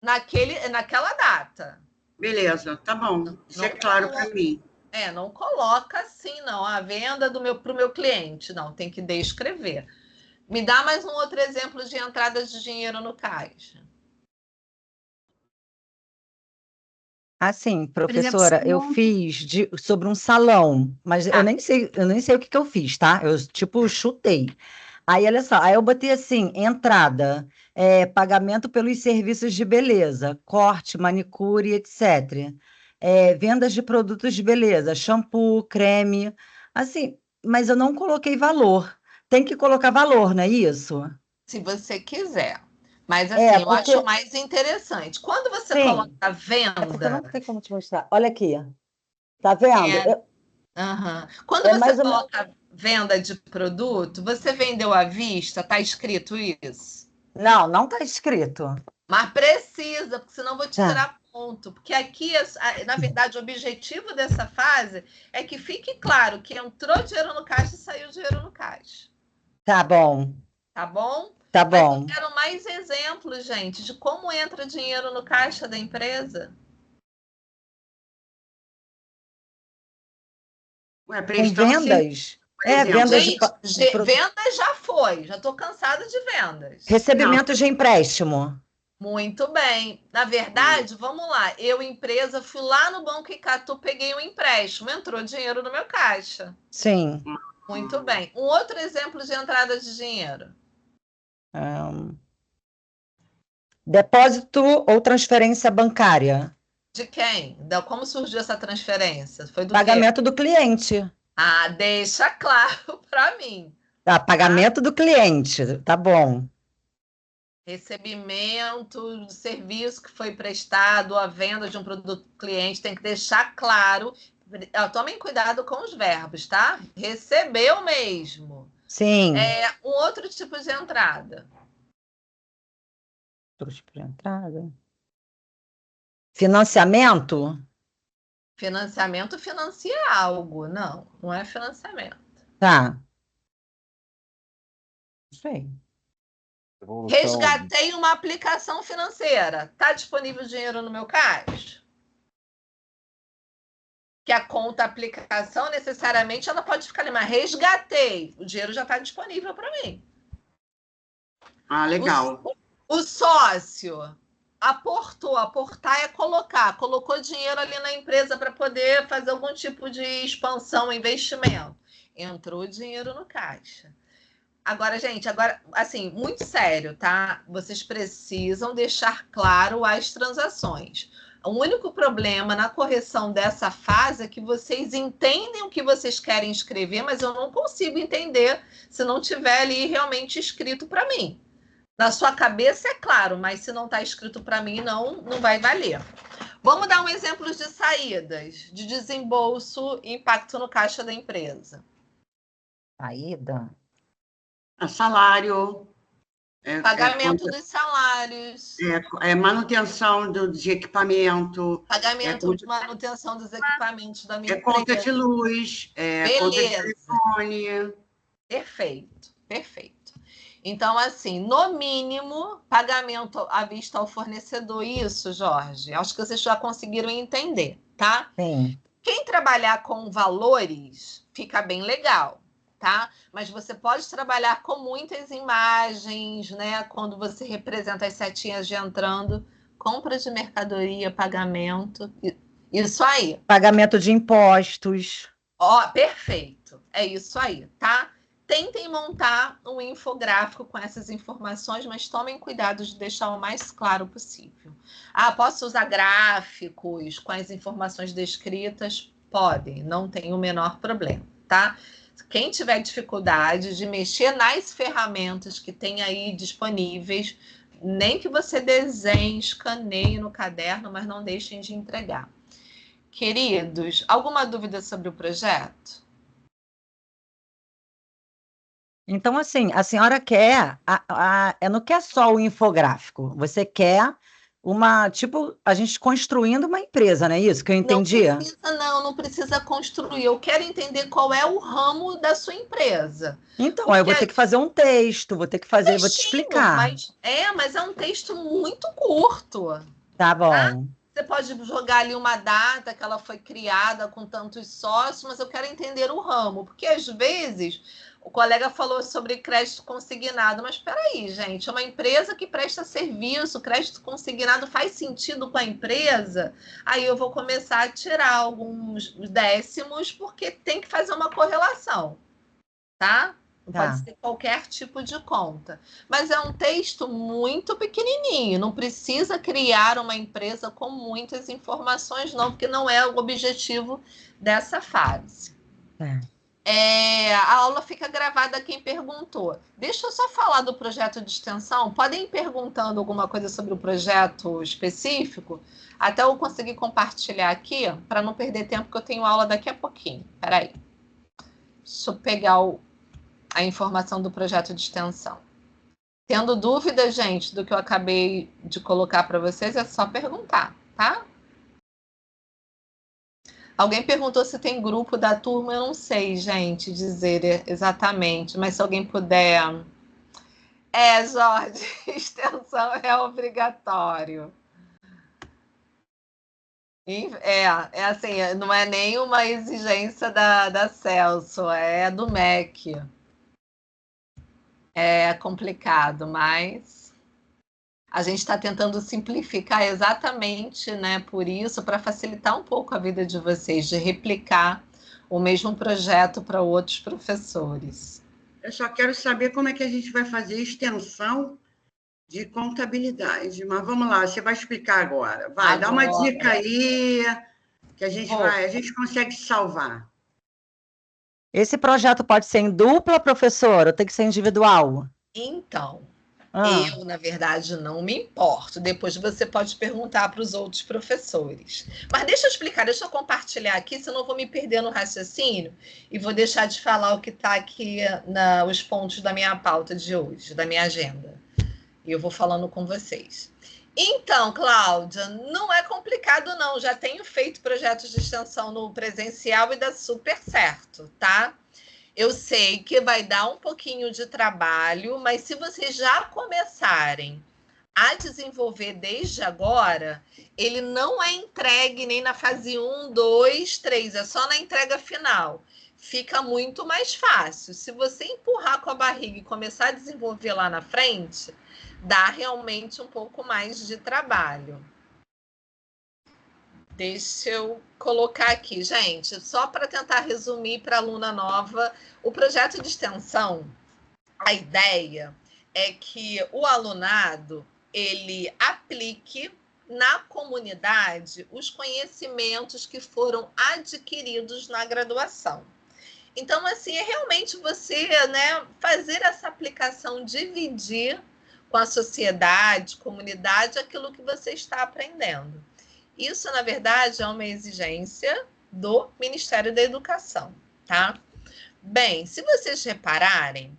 A: naquela data.
B: Beleza, tá bom. Isso é claro para mim.
A: Não coloca assim, não. A venda para o meu cliente. Não, tem que descrever. Me dá mais um outro exemplo de entrada de dinheiro no caixa.
C: Assim, professora, eu fiz sobre um salão, mas eu nem sei o que eu fiz, tá? Eu, tipo, chutei. Aí, olha só, aí eu botei assim, entrada, pagamento pelos serviços de beleza, corte, manicure, etc. Vendas de produtos de beleza, shampoo, creme, assim, mas eu não coloquei valor. Tem que colocar valor, não é isso?
A: Se você quiser. Mas assim, eu acho mais interessante. Quando você coloca venda.
C: Porque eu não sei como te mostrar. Olha aqui. Tá vendo?
A: Quando você coloca venda de produto, você vendeu à vista? Tá escrito isso?
C: Não, não tá escrito.
A: Mas precisa, porque senão eu vou te tirar ponto. Porque aqui, na verdade, o objetivo dessa fase é que fique claro que entrou dinheiro no caixa e saiu dinheiro no caixa.
C: Tá bom.
A: Tá bom?
C: Tá bom.
A: Mas eu quero mais exemplos, gente, de como entra dinheiro no caixa da empresa.
C: Com vendas?
A: Vendas gente, vendas já foi. Já estou cansada de vendas.
C: Recebimento de empréstimo.
A: Muito bem. Na verdade, vamos lá. Eu, empresa, fui lá no Banco Icatu, peguei um empréstimo. Entrou dinheiro no meu caixa.
C: Sim.
A: Muito bem. Um outro exemplo de entrada de dinheiro.
C: Depósito ou transferência bancária?
A: De quem? Como surgiu essa transferência? Foi do
C: pagamento do cliente.
A: Deixa claro para mim.
C: Pagamento do cliente, tá bom.
A: Recebimento do serviço que foi prestado, a venda de um produto do cliente, tem que deixar claro. Tomem cuidado com os verbos, tá? Recebeu mesmo.
C: Sim.
A: Um outro tipo de entrada.
C: Outro tipo de entrada. Financiamento?
A: Financiamento financia algo. Não é financiamento.
C: Tá. Não sei.
A: Resgatei uma aplicação financeira. Está disponível dinheiro no meu caixa? Que a conta aplicação, necessariamente, ela pode ficar ali, mas resgatei. O dinheiro já está disponível para mim.
B: Legal.
A: O sócio aportou. Aportar é colocar. Colocou dinheiro ali na empresa para poder fazer algum tipo de expansão, investimento. Entrou dinheiro no caixa. Agora, gente, assim, muito sério, tá? Vocês precisam deixar claro as transações. O único problema na correção dessa fase é que vocês entendem o que vocês querem escrever, mas eu não consigo entender se não tiver ali realmente escrito para mim. Na sua cabeça é claro, mas se não está escrito para mim, não vai valer. Vamos dar um exemplo de saídas, de desembolso e impacto no caixa da empresa.
C: Saída?
B: Salário.
A: Pagamento dos salários.
B: Manutenção de equipamento.
A: Pagamento de manutenção dos equipamentos da minha empresa.
B: Conta de luz. Conta de telefone.
A: Perfeito. Então, assim, no mínimo, pagamento à vista ao fornecedor. Isso, Jorge. Acho que vocês já conseguiram entender, tá?
C: Sim.
A: Quem trabalhar com valores fica bem legal, tá? Mas você pode trabalhar com muitas imagens, né? Quando você representa as setinhas de entrando, compra de mercadoria, pagamento, isso aí.
C: Pagamento de impostos.
A: Ó, perfeito. É isso aí, tá? Tentem montar um infográfico com essas informações, mas tomem cuidado de deixar o mais claro possível. Ah, posso usar gráficos com as informações descritas? Podem, não tem o menor problema, tá? Quem tiver dificuldade de mexer nas ferramentas que tem aí disponíveis, nem que você desenhe, escaneie no caderno, mas não deixem de entregar. Queridos, alguma dúvida sobre o projeto?
C: Então, assim, a senhora quer, não quer só o infográfico, você quer tipo, a gente construindo uma empresa, não é isso que eu entendi?
A: Não precisa construir. Eu quero entender qual é o ramo da sua empresa.
C: Então, eu vou ter que fazer um texto, vou ter que fazer, vou te explicar.
A: Mas é um texto muito curto.
C: Tá bom.
A: Você pode jogar ali uma data que ela foi criada com tantos sócios, mas eu quero entender o ramo, porque às vezes o colega falou sobre crédito consignado, mas espera aí, gente, é uma empresa que presta serviço, crédito consignado faz sentido com a empresa? Aí eu vou começar a tirar alguns décimos, porque tem que fazer uma correlação, tá? Não pode ser qualquer tipo de conta. Mas é um texto muito pequenininho, não precisa criar uma empresa com muitas informações, não, porque não é o objetivo dessa fase. A aula fica gravada quem perguntou. Deixa eu só falar do projeto de extensão. Podem ir perguntando alguma coisa sobre o projeto específico, até eu conseguir compartilhar aqui, para não perder tempo, que eu tenho aula daqui a pouquinho. Espera aí. Deixa eu pegar a informação do projeto de extensão. Tendo dúvida, gente, do que eu acabei de colocar para vocês, é só perguntar, tá? Alguém perguntou se tem grupo da turma, eu não sei, gente, dizer exatamente, mas se alguém puder... Jorge, extensão é obrigatório. Assim, não é nem uma exigência da Celso, é do MEC. É complicado, mas a gente está tentando simplificar exatamente, né, por isso, para facilitar um pouco a vida de vocês, de replicar o mesmo projeto para outros professores.
B: Eu só quero saber como é que a gente vai fazer extensão de contabilidade. Mas vamos lá, você vai explicar agora. Vai, dá uma dica aí que a gente consegue salvar.
C: Esse projeto pode ser em dupla, professor, ou tem que ser individual?
A: Então, eu, na verdade, não me importo. Depois você pode perguntar para os outros professores. Mas deixa eu explicar, deixa eu compartilhar aqui, senão eu vou me perder no raciocínio e vou deixar de falar o que está aqui, os pontos da minha pauta de hoje, da minha agenda. E eu vou falando com vocês. Então, Cláudia, não é complicado, não. Já tenho feito projetos de extensão no presencial e dá super certo, tá? Eu sei que vai dar um pouquinho de trabalho, mas se vocês já começarem a desenvolver desde agora, ele não é entregue nem na fase 1, 2, 3, é só na entrega final. Fica muito mais fácil. Se você empurrar com a barriga e começar a desenvolver lá na frente, dá realmente um pouco mais de trabalho. Deixa eu colocar aqui, gente, só para tentar resumir para a aluna nova, o projeto de extensão, a ideia é que o alunado, ele aplique na comunidade os conhecimentos que foram adquiridos na graduação. Então, assim, é realmente você, né, fazer essa aplicação, dividir com a sociedade, comunidade, aquilo que você está aprendendo. Isso, na verdade, é uma exigência do Ministério da Educação, tá? Bem, se vocês repararem,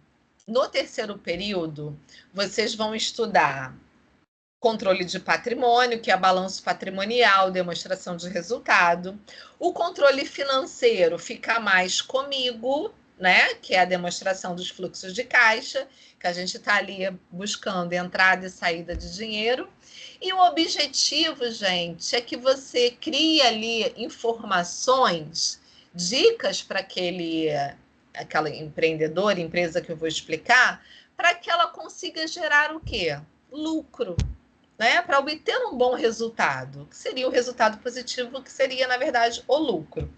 A: no terceiro período, vocês vão estudar controle de patrimônio, que é balanço patrimonial, demonstração de resultado. O controle financeiro fica mais comigo, né? Que é a demonstração dos fluxos de caixa, que a gente está ali buscando entrada e saída de dinheiro. E o objetivo, gente, é que você crie ali informações, dicas para aquela empreendedora, empresa que eu vou explicar, para que ela consiga gerar o quê? Lucro, né? Para obter um bom resultado, que seria o resultado positivo, que seria, na verdade, o lucro.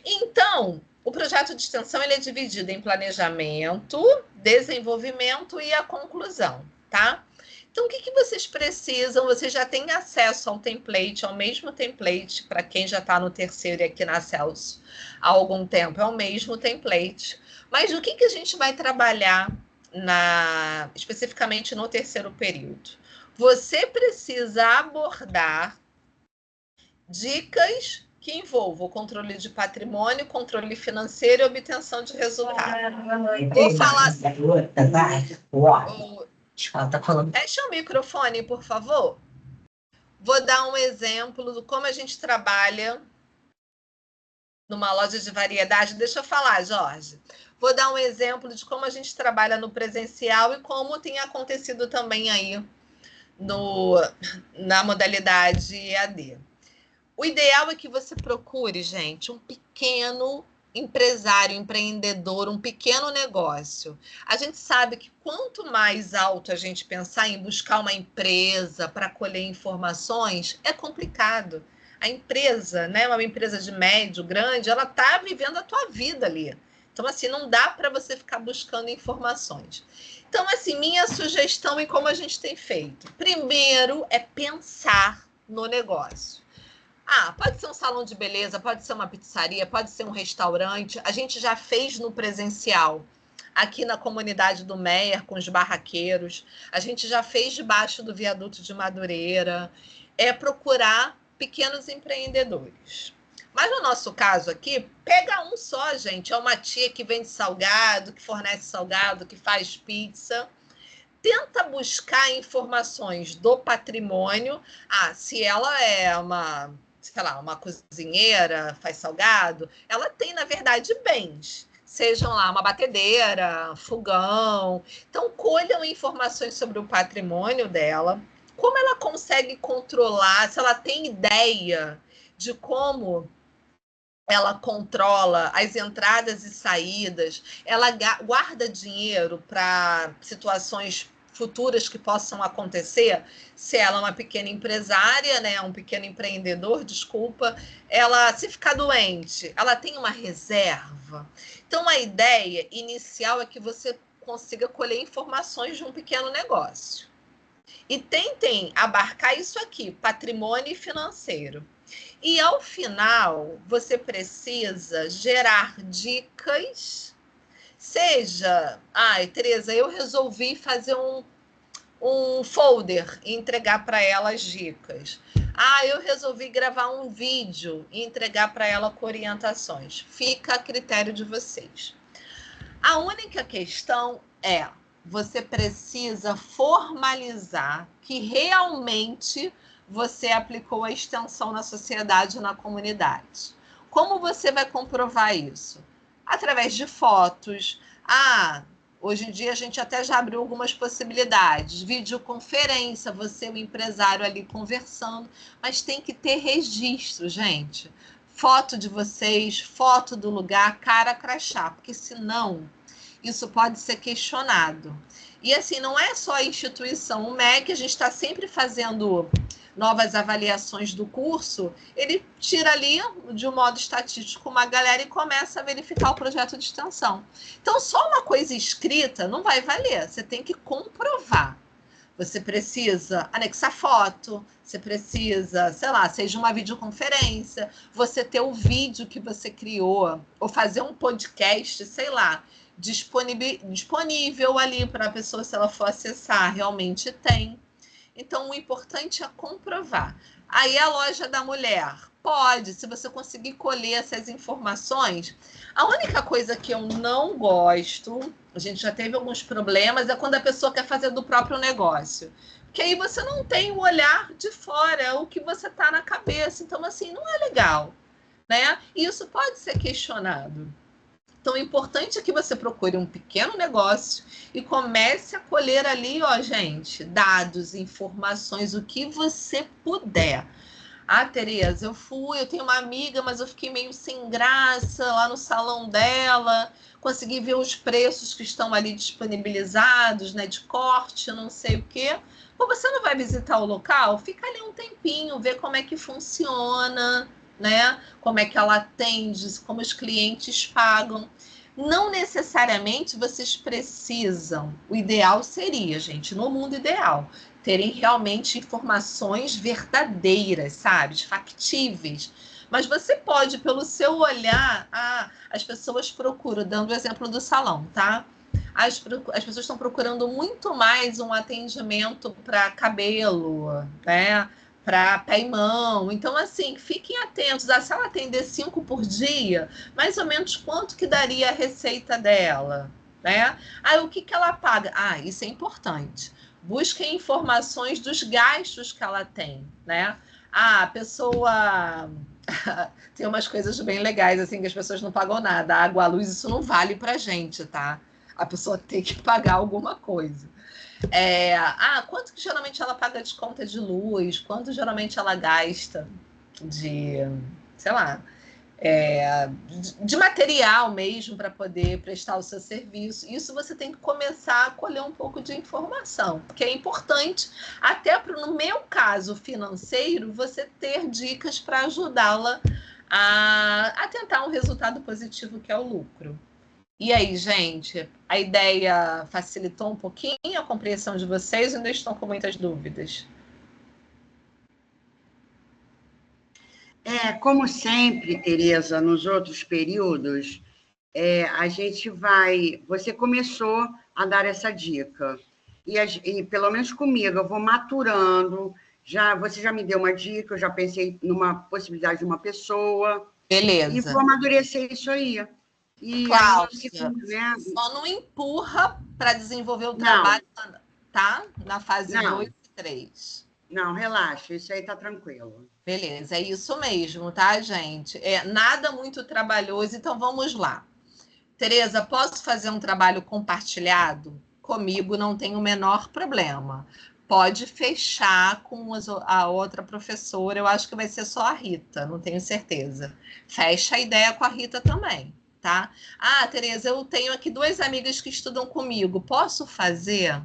A: Então, o projeto de extensão ele é dividido em planejamento, desenvolvimento e a conclusão, tá? Então, o que vocês precisam? Vocês já têm acesso ao template, ao mesmo template, para quem já está no terceiro e aqui na Celso há algum tempo, é o mesmo template. Mas o que a gente vai trabalhar especificamente no terceiro período? Você precisa abordar dicas que envolvam o controle de patrimônio, controle financeiro e obtenção de resultado. Vou falar...
C: Ela tá falando.
A: Fecha o microfone, por favor. Vou dar um exemplo de como a gente trabalha numa loja de variedade. Deixa eu falar, Jorge. Vou dar um exemplo de como a gente trabalha no presencial e como tem acontecido também aí na modalidade EAD. O ideal é que você procure, gente, um pequeno empresário, empreendedor, um pequeno negócio. A gente sabe que quanto mais alto a gente pensar em buscar uma empresa para colher informações, é complicado. A empresa, né, uma empresa de médio, grande, ela está vivendo a tua vida ali. Então, assim, não dá para você ficar buscando informações. Então, assim, minha sugestão e como a gente tem feito. Primeiro é pensar no negócio. Pode ser um salão de beleza, pode ser uma pizzaria, pode ser um restaurante. A gente já fez no presencial, aqui na comunidade do Meier, com os barraqueiros. A gente já fez debaixo do viaduto de Madureira. É procurar pequenos empreendedores. Mas no nosso caso aqui, pega um só, gente. É uma tia que vende salgado, que fornece salgado, que faz pizza. Tenta buscar informações do patrimônio. Se ela é uma cozinheira, faz salgado, ela tem, na verdade, bens. Sejam lá uma batedeira, fogão. Então, colham informações sobre o patrimônio dela, como ela consegue controlar, se ela tem ideia de como ela controla as entradas e saídas, ela guarda dinheiro para situações futuras que possam acontecer, se ela é uma pequena empresária, né, um pequeno empreendedor, desculpa, ela, se ficar doente, ela tem uma reserva. Então, a ideia inicial é que você consiga colher informações de um pequeno negócio. E tentem abarcar isso aqui, patrimônio e financeiro. E, ao final, você precisa gerar dicas. Seja, Tereza, eu resolvi fazer um folder e entregar para ela as dicas. Eu resolvi gravar um vídeo e entregar para ela com orientações. Fica a critério de vocês. A única questão é, você precisa formalizar que realmente você aplicou a extensão na sociedade e na comunidade. Como você vai comprovar isso? Através de fotos. Hoje em dia a gente até já abriu algumas possibilidades. Videoconferência, você e o empresário ali conversando, mas tem que ter registro, gente. Foto de vocês, foto do lugar, cara crachá, porque senão isso pode ser questionado. E assim, não é só a instituição, o MEC, a gente está sempre fazendo novas avaliações do curso, ele tira ali, de um modo estatístico, uma galera e começa a verificar o projeto de extensão. Então, só uma coisa escrita não vai valer, você tem que comprovar. Você precisa anexar foto, você precisa, seja uma videoconferência, você ter o vídeo que você criou, ou fazer um podcast, disponível ali para a pessoa, se ela for acessar, realmente tem. Então, o importante é comprovar. Aí, a loja da mulher pode, se você conseguir colher essas informações. A única coisa que eu não gosto, a gente já teve alguns problemas, é quando a pessoa quer fazer do próprio negócio. Porque aí você não tem o olhar de fora, o que você está na cabeça. Então, assim, não é legal, né? E isso pode ser questionado. Então, o importante é que você procure um pequeno negócio e comece a colher ali, ó, gente, dados, informações, o que você puder. Ah, Tereza, eu tenho uma amiga, mas eu fiquei meio sem graça lá no salão dela, consegui ver os preços que estão ali disponibilizados, né, de corte, não sei o quê. Pô, você não vai visitar o local? Fica ali um tempinho, vê como é que funciona, né? Como é que ela atende, como os clientes pagam. Não necessariamente vocês precisam. O ideal seria, gente, no mundo ideal, terem realmente informações verdadeiras, sabe? Factíveis. Mas você pode, pelo seu olhar, as pessoas procuram, dando o exemplo do salão, tá? As pessoas estão procurando muito mais um atendimento para cabelo, né? Para pé e mão. Então, assim, fiquem atentos. Se ela atender 5 por dia, mais ou menos quanto que daria a receita dela, né? O que ela paga? Isso é importante. Busquem informações dos gastos que ela tem, né? A pessoa tem umas coisas bem legais, assim, que as pessoas não pagam nada. Água, a luz, isso não vale pra gente, tá? A pessoa tem que pagar alguma coisa. Quanto que geralmente ela paga de conta de luz? Quanto geralmente ela gasta de, sei lá, de material mesmo para poder prestar o seu serviço? Isso você tem que começar a colher um pouco de informação, porque é importante, até no meu caso financeiro, você ter dicas para ajudá-la a tentar um resultado positivo, que é o lucro. E aí, gente, a ideia facilitou um pouquinho a compreensão de vocês ou ainda estão com muitas dúvidas?
B: Como sempre, Tereza, nos outros períodos, você começou a dar essa dica. E pelo menos comigo, eu vou maturando. Você já me deu uma dica, eu já pensei numa possibilidade de uma pessoa.
A: Beleza.
B: E vou amadurecer isso aí. E
A: Cláudia,
B: aí, né?
A: só não empurra para desenvolver o trabalho, tá? Na fase 2 e 3.
B: Não, relaxa, isso aí tá tranquilo.
A: Beleza, é isso mesmo, tá, gente? Nada muito trabalhoso, então vamos lá. Tereza, posso fazer um trabalho compartilhado? Comigo não tem o menor problema. Pode fechar com a outra professora, eu acho que vai ser só a Rita, não tenho certeza. Fecha a ideia com a Rita também, tá? Tereza, eu tenho aqui 2 amigas que estudam comigo, posso fazer?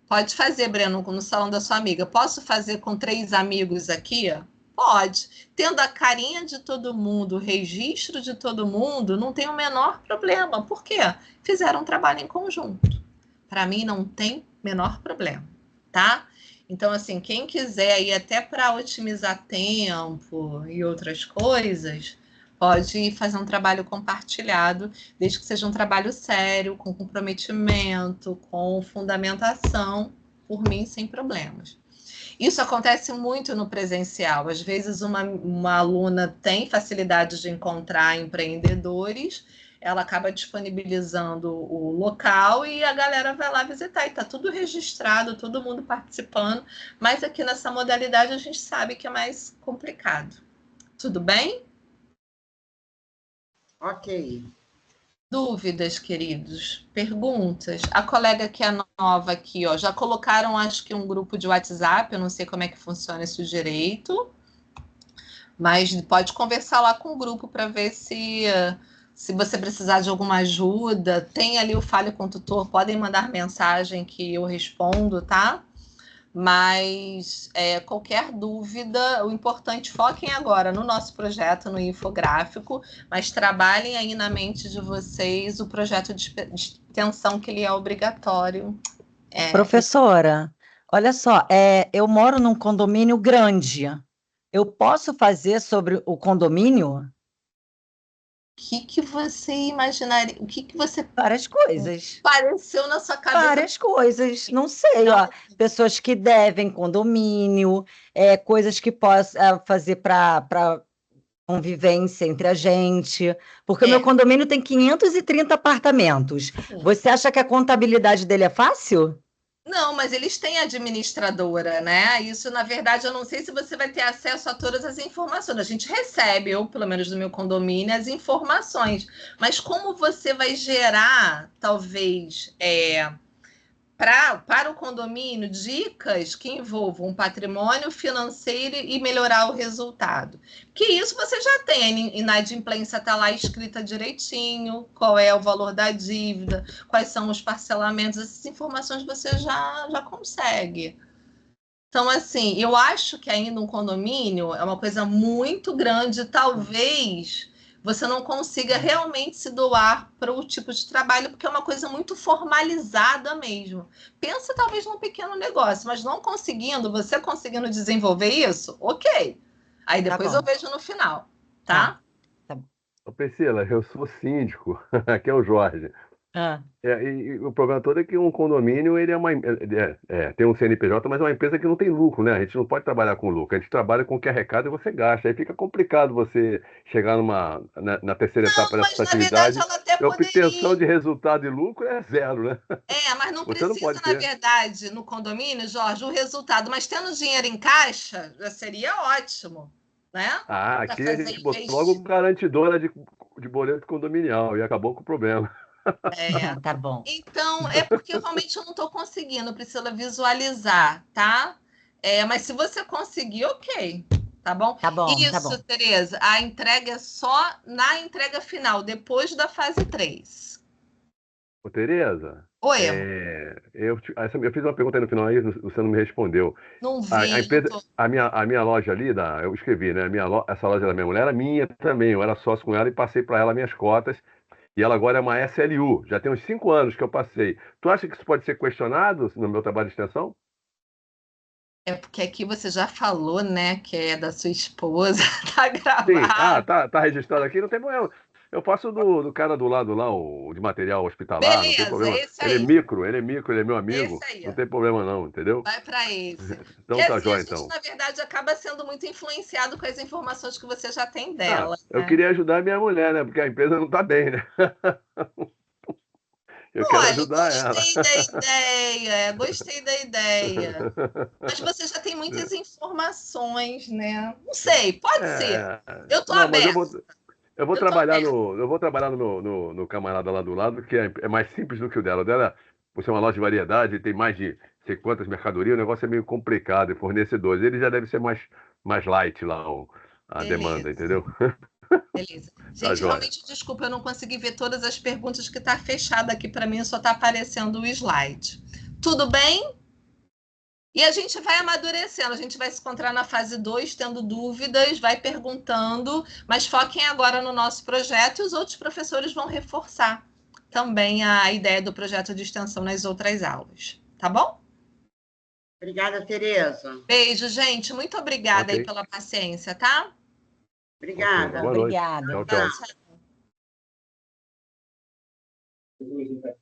A: Pode fazer, Breno, no salão da sua amiga. Posso fazer com 3 amigos aqui? Pode. Tendo a carinha de todo mundo, o registro de todo mundo, não tem o menor problema. Por quê? Fizeram um trabalho em conjunto. Para mim, não tem menor problema, tá? Então, assim, quem quiser ir até para otimizar tempo e outras coisas, pode fazer um trabalho compartilhado, desde que seja um trabalho sério, com comprometimento, com fundamentação, por mim, sem problemas. Isso acontece muito no presencial. Às vezes, uma aluna tem facilidade de encontrar empreendedores, ela acaba disponibilizando o local e a galera vai lá visitar. E está tudo registrado, todo mundo participando, mas aqui nessa modalidade a gente sabe que é mais complicado. Tudo bem?
B: Ok.
A: Dúvidas, queridos? Perguntas? A colega que é nova aqui, ó, já colocaram, acho que um grupo de WhatsApp, eu não sei como é que funciona isso direito, mas pode conversar lá com o grupo para ver se você precisar de alguma ajuda. Tem ali o Fale com o Tutor, podem mandar mensagem que eu respondo, tá? Mas qualquer dúvida, o importante, foquem agora no nosso projeto, no infográfico, mas trabalhem aí na mente de vocês o projeto de extensão, que ele é obrigatório.
C: Professora, olha só, eu moro num condomínio grande. Eu posso fazer sobre o condomínio?
A: O que você imaginaria? O que você
C: Várias coisas.
A: pareceu na sua cabeça?
C: Várias coisas, não sei, ó. Pessoas que devem condomínio, coisas que posso fazer para convivência entre a gente, porque o meu condomínio tem 530 apartamentos. Você acha que a contabilidade dele é fácil?
A: Não, mas eles têm administradora, né? Isso, na verdade, eu não sei se você vai ter acesso a todas as informações. A gente recebe, eu, pelo menos no meu condomínio, as informações. Mas como você vai gerar, talvez, para o condomínio, dicas que envolvam patrimônio financeiro e melhorar o resultado. Que isso você já tem, a inadimplência está lá escrita direitinho, qual é o valor da dívida, quais são os parcelamentos, essas informações você já consegue. Então, assim, eu acho que ainda um condomínio é uma coisa muito grande, talvez você não consiga realmente se doar para o tipo de trabalho, porque é uma coisa muito formalizada mesmo. Pensa talvez num pequeno negócio, mas não conseguindo, você conseguindo desenvolver isso, ok. Aí
C: Tá
A: depois eu
C: bom.
A: vejo no final,
C: Tá.
A: tá?
C: Tá bom.
D: Ô, Priscila, eu sou síndico, aqui é o Jorge.
C: Ah,
D: E o problema todo é que um condomínio ele tem um CNPJ, mas é uma empresa que não tem lucro, né? A gente não pode trabalhar com lucro, a gente trabalha com o que arrecada e você gasta. Aí fica complicado você chegar na terceira etapa
A: Mas
D: dessa
A: na verdade
D: atividade
A: ela até
D: e a obtenção
A: poderia.
D: de resultado e lucro é zero, né?
A: Mas não
D: Você não
A: precisa,
D: pode
A: na
D: ter.
A: verdade, no condomínio, Jorge, o resultado. Mas tendo dinheiro em caixa, já seria ótimo, né?
D: Ah,
A: Para
D: aqui a
A: fazer
D: gente botou logo
A: investir.
D: garantidora de boleto condominial e acabou com o problema.
C: tá bom.
A: Então, é porque realmente eu não estou conseguindo, Priscila, visualizar, tá? Mas se você conseguir, ok, tá bom?
C: Tá bom, tá
A: Isso,
C: bom.
A: Tereza, a entrega é só na entrega final, depois da fase 3.
D: Ô, Tereza,
A: Oi,
D: eu fiz uma pergunta aí no final aí, você não me respondeu.
A: não
D: A
A: vi, não
D: empresa,
A: tô...
D: a minha loja ali, eu escrevi, né? Essa loja da minha mulher era minha também. Eu era sócio com ela e passei para ela minhas cotas. E ela agora é uma SLU. Já tem uns 5 anos que eu passei. Tu acha que isso pode ser questionado no meu trabalho de extensão?
A: É porque aqui você já falou, né, que é da sua esposa, tá
D: Sim. Ah,
A: gravado.
D: tá registrado aqui, não tem problema. Eu passo do cara do lado lá, o de material hospitalar, não tem
A: Beleza,
D: problema.
A: esse aí,
D: Ele é micro, ele é meu
A: esse
D: amigo.
A: aí.
D: Não tem problema não, entendeu?
A: Vai para esse. Porque
D: Então tá
A: assim, a
D: jóia,
A: gente,
D: então.
A: na verdade, acaba sendo muito influenciado com as informações que você já tem
D: Ah,
A: dela,
D: eu
A: né?
D: queria ajudar a minha mulher, né? Porque a empresa não tá bem, né? Eu quero
A: Olha,
D: ajudar ela.
A: gostei da ideia. Mas você já tem muitas informações, né? Não sei, pode ser.
D: É,
A: Eu tô
D: não, mas eu
A: aberta,
D: vou, eu vou
A: eu tô
D: trabalhar
A: aberta.
D: no, eu vou trabalhar no camarada lá do lado, que é mais simples do que o dela. O dela, por ser uma loja de variedade, tem mais de sei quantas mercadorias, o negócio é meio complicado, e fornecedores. Ele já deve ser mais light lá, a demanda,
A: Beleza,
D: entendeu?
A: beleza.
D: Tá
A: Gente,
D: joia.
A: realmente, desculpa, eu não consegui ver todas as perguntas que tá fechada aqui para mim, só tá aparecendo o slide. Tudo bem? E a gente vai amadurecendo, a gente vai se encontrar na fase 2, tendo dúvidas, vai perguntando, mas foquem agora no nosso projeto e os outros professores vão reforçar também a ideia do projeto de extensão nas outras aulas, tá bom?
B: Obrigada, Tereza.
A: Beijo, gente. Muito obrigada aí
D: Ok,
A: pela paciência, tá?
D: ok.
B: Obrigada.
D: Boa noite.
C: Obrigada.
D: Tchau,
A: Tchau,
D: tchau.
A: tchau.